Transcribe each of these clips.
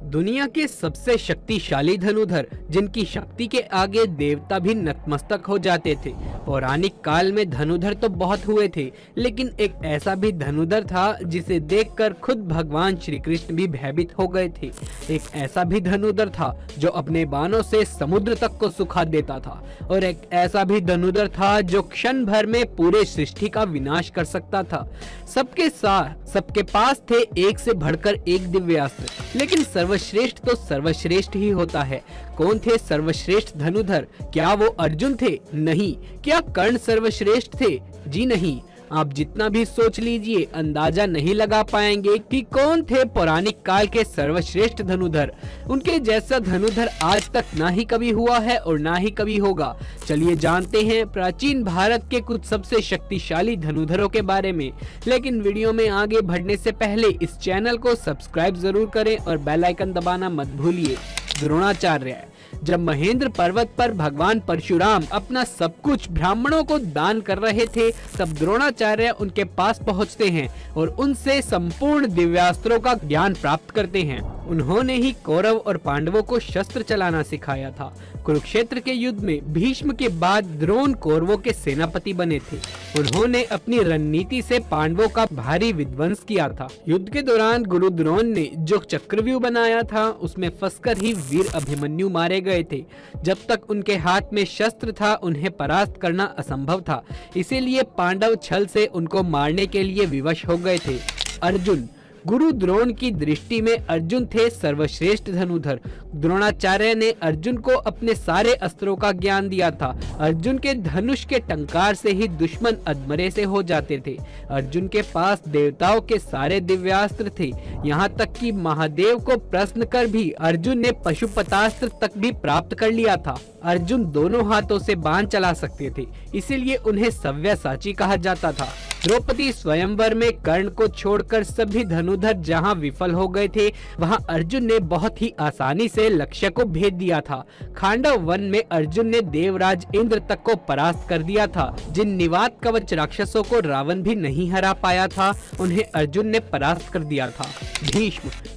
दुनिया के सबसे शक्तिशाली धनुधर, जिनकी शक्ति के आगे देवता भी नतमस्तक हो जाते थे। पौराणिक काल में धनुधर तो बहुत हुए थे, लेकिन एक ऐसा भी धनुधर था जिसे देखकर खुद भगवान श्री कृष्ण भी भयभीत हो गए थे। एक ऐसा भी धनुधर था जो अपने बाणों से समुद्र तक को सुखा देता था, और एक ऐसा भी धनुधर था जो क्षण भर में पूरे सृष्टि का विनाश कर सकता था। सबके पास थे एक से बढ़कर एक दिव्यास्त्र, लेकिन सर्वश्रेष्ठ तो सर्वश्रेष्ठ ही होता है। कौन थे सर्वश्रेष्ठ धनुधर? क्या वो अर्जुन थे? नहीं। क्या कर्ण सर्वश्रेष्ठ थे? जी नहीं। आप जितना भी सोच लीजिए, अंदाजा नहीं लगा पाएंगे कि कौन थे पौराणिक काल के सर्वश्रेष्ठ धनुधर। उनके जैसा धनुधर आज तक ना ही कभी हुआ है और ना ही कभी होगा। चलिए जानते हैं प्राचीन भारत के कुछ सबसे शक्तिशाली धनुधरों के बारे में। लेकिन वीडियो में आगे बढ़ने से पहले इस चैनल को सब्सक्राइब जरूर करें और बेल आइकन दबाना मत भूलिए। द्रोणाचार्य। जब महेंद्र पर्वत पर भगवान परशुराम अपना सब कुछ ब्राह्मणों को दान कर रहे थे, तब द्रोणाचार्य उनके पास पहुंचते हैं और उनसे संपूर्ण दिव्यास्त्रों का ज्ञान प्राप्त करते हैं। उन्होंने ही कौरव और पांडवों को शस्त्र चलाना सिखाया था। कुरुक्षेत्र के युद्ध में भीष्म के बाद द्रोण कौरवों के सेनापति बने थे। उन्होंने अपनी रणनीति से पांडवों का भारी विध्वंस किया था। युद्ध के दौरान गुरु द्रोण ने जो चक्रव्यूह बनाया था, उसमें फंसकर ही वीर अभिमन्यु मारे गए थे। जब तक उनके हाथ में शस्त्र था, उन्हें परास्त करना असंभव था। इसीलिए पांडव छल से उनको मारने के लिए विवश हो गए थे। अर्जुन। गुरु द्रोण की दृष्टि में अर्जुन थे सर्वश्रेष्ठ धनुधर। द्रोणाचार्य ने अर्जुन को अपने सारे अस्त्रों का ज्ञान दिया था। अर्जुन के धनुष के टंकार से ही दुश्मन अधमरे से हो जाते थे। अर्जुन के पास देवताओं के सारे दिव्यास्त्र थे। यहाँ तक कि महादेव को प्रश्न कर भी अर्जुन ने पशुपतास्त्र तक भी प्राप्त कर लिया था। अर्जुन दोनों हाथों से बाण चला सकते थे, इसीलिए उन्हें सव्यसाची कहा जाता था। द्रौपदी स्वयंवर में कर्ण को छोड़कर सभी धनुधर जहां विफल हो गए थे, वहां अर्जुन ने बहुत ही आसानी से लक्ष्य को भेद दिया था। खांडव वन में अर्जुन ने देवराज इंद्र तक को परास्त कर दिया था। जिन निवात कवच राक्षसों को रावण भी नहीं हरा पाया था, उन्हें अर्जुन ने परास्त कर दिया था।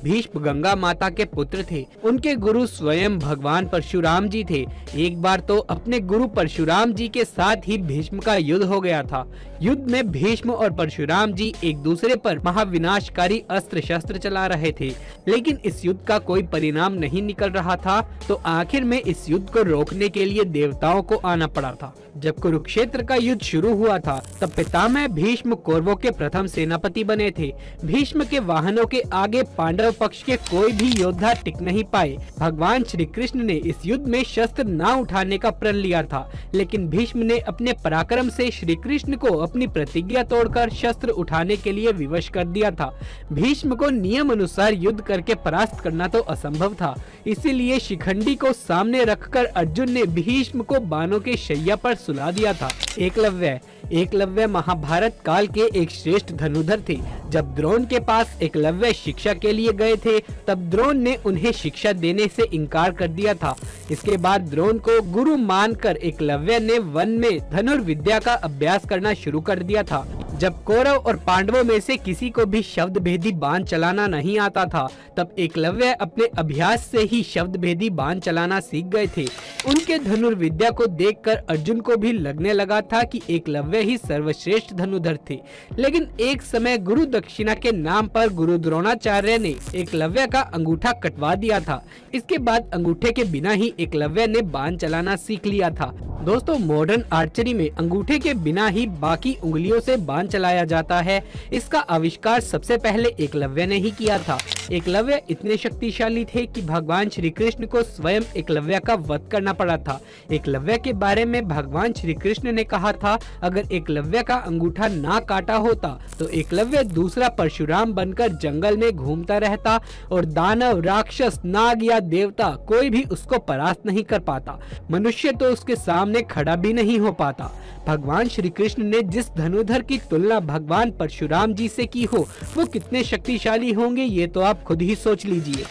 भीष्म गंगा माता के पुत्र थे। उनके गुरु स्वयं भगवान परशुराम जी थे। एक बार तो अपने गुरु परशुराम जी के साथ ही भीष्म का युद्ध हो गया था। युद्ध में भीष्म और परशुराम जी एक दूसरे पर महाविनाशकारी अस्त्र शस्त्र चला रहे थे, लेकिन इस युद्ध का कोई परिणाम नहीं निकल रहा था। तो आखिर में इस युद्ध को रोकने के लिए देवताओं को आना पड़ा था। जब कुरुक्षेत्र का युद्ध शुरू हुआ था, तब पितामह भीष्म कौरवों के प्रथम सेनापति बने थे। भीष्म के वाहनों के आगे पांडव पक्ष के कोई भी योद्धा टिक नहीं पाए। भगवान श्री कृष्ण ने इस युद्ध में शस्त्र न उठाने का प्रण लिया था, लेकिन भीष्म ने अपने पराक्रम से श्री कृष्ण को अपनी प्रतिज्ञा तोड़कर शस्त्र उठाने के लिए विवश कर दिया था। भीष्म को नियम अनुसार युद्ध करके परास्त करना तो असंभव था, इसीलिए शिखंडी को सामने रखकर अर्जुन ने भीष्म को बाणों के शैया पर सुला दिया था। एकलव्य महाभारत काल के एक श्रेष्ठ धनुधर थे। जब द्रोण के पास एकलव्य शिक्षा के लिए गए थे, तब द्रोण ने उन्हें शिक्षा देने से इनकार कर दिया था। इसके बाद द्रोण को गुरु मानकर एकलव्य ने वन में धनुर्विद्या का अभ्यास करना शुरू कर दिया था। जब कौरव और पांडवों में से किसी को भी शब्द भेदी बाण चलाना नहीं आता था, तब एकलव्य अपने अभ्यास से ही शब्द भेदी बाण चलाना सीख गए थे। उनके धनुर्विद्या को देखकर अर्जुन को भी लगने लगा था कि एकलव्य ही सर्वश्रेष्ठ धनुधर थे। लेकिन एक समय गुरु दक्षिणा के नाम पर गुरु द्रोणाचार्य ने एकलव्य का अंगूठा कटवा दिया था। इसके बाद अंगूठे के बिना ही एकलव्य ने बाण चलाना सीख लिया था। दोस्तों, मॉडर्न आर्चरी में अंगूठे के बिना ही बाकी उंगलियों से बाण चलाया जाता है। इसका आविष्कार सबसे पहले एकलव्य ने ही किया था। एकलव्य इतने शक्तिशाली थे कि भगवान श्री कृष्ण को स्वयं एकलव्य का वध करना पड़ा था। एकलव्य के बारे में भगवान श्री कृष्ण ने कहा था, अगर एकलव्य का अंगूठा ना काटा होता तो एकलव्य दूसरा परशुराम बनकर जंगल में घूमता रहता और दानव, राक्षस, नाग या देवता कोई भी उसको परास्त नहीं कर पाता। मनुष्य तो उसके सामने खड़ा भी नहीं हो पाता। भगवान श्री कृष्ण ने जिस धनुधर की तुलना भगवान परशुराम जी से की हो, वो कितने शक्तिशाली होंगे ये तो आप खुद ही सोच लीजिए।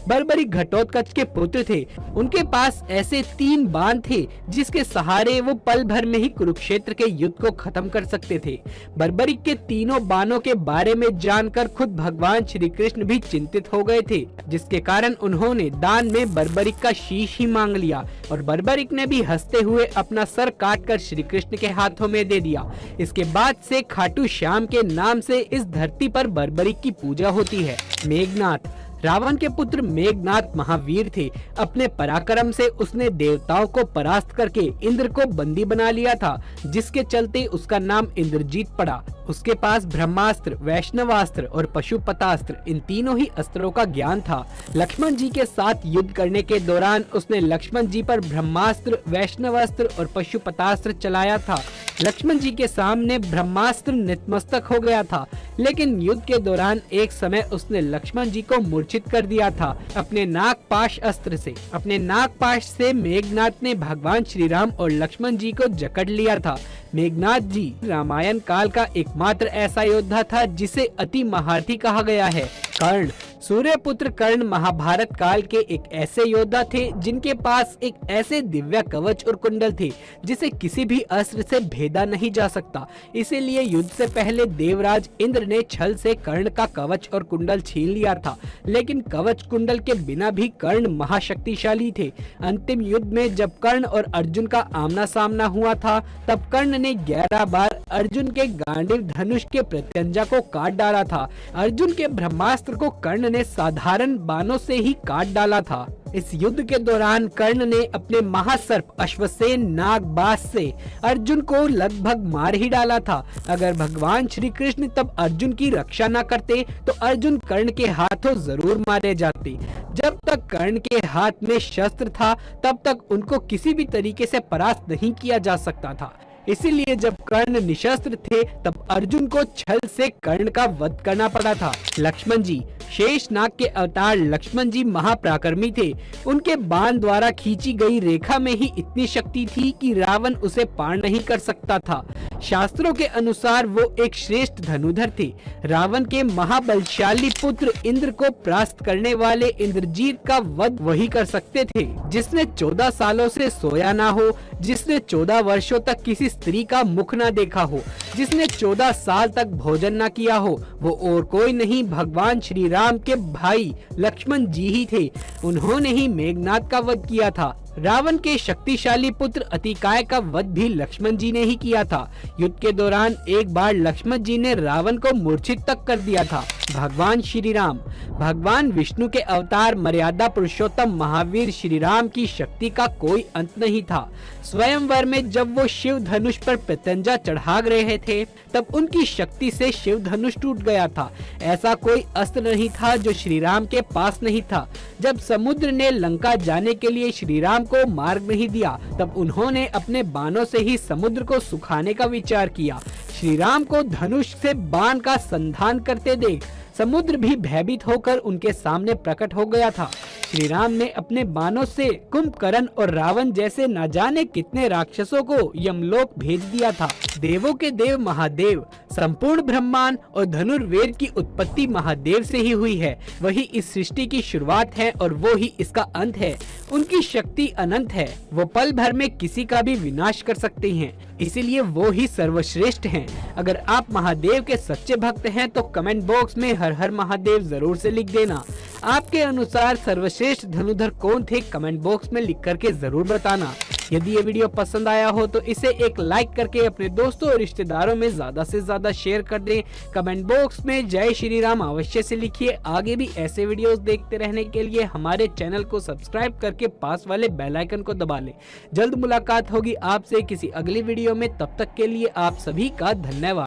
बर्बरिक घटोत्कच के पुत्र थे। उनके पास ऐसे 3 बाण थे जिसके सहारे वो पल भर में ही कुरुक्षेत्र के युद्ध को खत्म कर सकते थे। बर्बरिक के तीनों बाणों के बारे में जानकर खुद भगवान श्री कृष्ण भी चिंतित हो गए थे, जिसके कारण उन्होंने दान में बर्बरिक का शीश ही मांग लिया और बर्बरिक ने भी हंसते हुए अपना सर काटकर श्री कृष्ण के हाथों में दे दिया। इसके बाद से खाटू श्याम के नाम से इस धरती पर बर्बरिक की पूजा होती है। मेघनाथ रावण के पुत्र मेघनाथ महावीर थे। अपने पराक्रम से उसने देवताओं को परास्त करके इंद्र को बंदी बना लिया था, जिसके चलते उसका नाम इंद्रजीत पड़ा। उसके पास ब्रह्मास्त्र, वैष्णवास्त्र और पशुपतास्त्र इन तीनों ही अस्त्रों का ज्ञान था। लक्ष्मण जी के साथ युद्ध करने के दौरान उसने लक्ष्मण जी पर ब्रह्मास्त्र, वैष्णवास्त्र और पशुपतास्त्र चलाया था। लक्ष्मण जी के सामने ब्रह्मास्त्र नतमस्तक हो गया था, लेकिन युद्ध के दौरान एक समय उसने लक्ष्मण जी को मूर्छित कर दिया था अपने नागपाश अस्त्र से। अपने नागपाश से मेघनाथ ने भगवान श्री राम और लक्ष्मण जी को जकड़ लिया था। मेघनाथ जी रामायण काल का एकमात्र ऐसा योद्धा था जिसे अति महारथी कहा गया है। कर्ण सूर्यपुत्र कर्ण महाभारत काल के एक ऐसे योद्धा थे जिनके पास एक ऐसे दिव्य कवच और कुंडल थे जिसे किसी भी अस्त्र से भेदा नहीं जा सकता। इसीलिए युद्ध से पहले देवराज इंद्र ने छल से कर्ण का कवच और कुंडल छीन लिया था, लेकिन कवच कुंडल के बिना भी कर्ण महाशक्तिशाली थे। अंतिम युद्ध में जब कर्ण और अर्जुन का आमना सामना हुआ था, तब कर्ण ने 11 बार अर्जुन के गांडीव धनुष के प्रत्यंजा को काट डाला था। अर्जुन के ब्रह्मास्त्र को कर्ण ने साधारण बाणों से ही काट डाला था। इस युद्ध के दौरान कर्ण ने अपने महासर्प अश्वसेन नागबास से अर्जुन को लगभग मार ही डाला था। अगर भगवान श्री कृष्ण तब अर्जुन की रक्षा न करते तो अर्जुन कर्ण के हाथों जरूर मारे जाते। जब तक कर्ण के हाथ में शस्त्र था तब तक उनको किसी भी तरीके से परास्त नहीं किया जा सकता था। इसीलिए जब कर्ण निशस्त्र थे तब अर्जुन को छल से कर्ण का वध करना पड़ा था। लक्ष्मण जी शेषनाग के अवतार लक्ष्मण जी महापराक्रमी थे। उनके बाण द्वारा खींची गई रेखा में ही इतनी शक्ति थी कि रावण उसे पार नहीं कर सकता था। शास्त्रों के अनुसार वो एक श्रेष्ठ धनुधर थे। रावण के महाबलशाली पुत्र इंद्र को परास्त करने वाले इंद्रजीत का वध वही कर सकते थे, जिसने 14 सालों से सोया ना हो, जिसने 14 वर्षों तक किसी स्त्री का मुख ना देखा हो, जिसने 14 साल तक भोजन ना किया हो, वो और कोई नहीं भगवान श्री राम के भाई लक्ष्मण जी ही थे। उन्होंने ही मेघनाथ का वध किया था। रावण के शक्तिशाली पुत्र अतिकाय का वध भी लक्ष्मण जी ने ही किया था। युद्ध के दौरान एक बार लक्ष्मण जी ने रावण को मूर्छित तक कर दिया था। भगवान श्री राम भगवान विष्णु के अवतार मर्यादा पुरुषोत्तम महावीर श्री राम की शक्ति का कोई अंत नहीं था। स्वयंवर में जब वो शिव धनुष पर प्रत्यंजा चढ़ा रहे थे तब उनकी शक्ति से शिव धनुष टूट गया था। ऐसा कोई अस्त्र नहीं था जो श्री राम के पास नहीं था। जब समुद्र ने लंका जाने के लिए श्री राम को मार्ग नहीं दिया तब उन्होंने अपने बाणों से ही समुद्र को सुखाने का विचार किया। श्री राम को धनुष से बाण का संधान करते देख समुद्र भी भयभीत होकर उनके सामने प्रकट हो गया था। श्री राम ने अपने बाणों से कुंभकर्ण और रावण जैसे न जाने कितने राक्षसों को यमलोक भेज दिया था। देवों के देव महादेव संपूर्ण ब्रह्मांड और धनुर्वेद की उत्पत्ति महादेव से ही हुई है। वही इस सृष्टि की शुरुआत है और वो ही इसका अंत है। उनकी शक्ति अनंत है। वो पल भर में किसी का भी विनाश कर सकते हैं, इसीलिए वो ही सर्वश्रेष्ठ हैं। अगर आप महादेव के सच्चे भक्त हैं तो कमेंट बॉक्स में हर हर महादेव जरूर से लिख देना। आपके अनुसार सर्वश्रेष्ठ धनुधर कौन थे, कमेंट बॉक्स में लिख करके जरूर बताना। यदि ये वीडियो पसंद आया हो तो इसे एक लाइक करके अपने दोस्तों और रिश्तेदारों में ज्यादा से ज्यादा शेयर कर दें। कमेंट बॉक्स में जय श्री राम अवश्य से लिखिए। आगे भी ऐसे वीडियोस देखते रहने के लिए हमारे चैनल को सब्सक्राइब करके पास वाले बेल आइकन को दबा लें। जल्द मुलाकात होगी आपसे किसी अगली वीडियो में, तब तक के लिए आप सभी का धन्यवाद।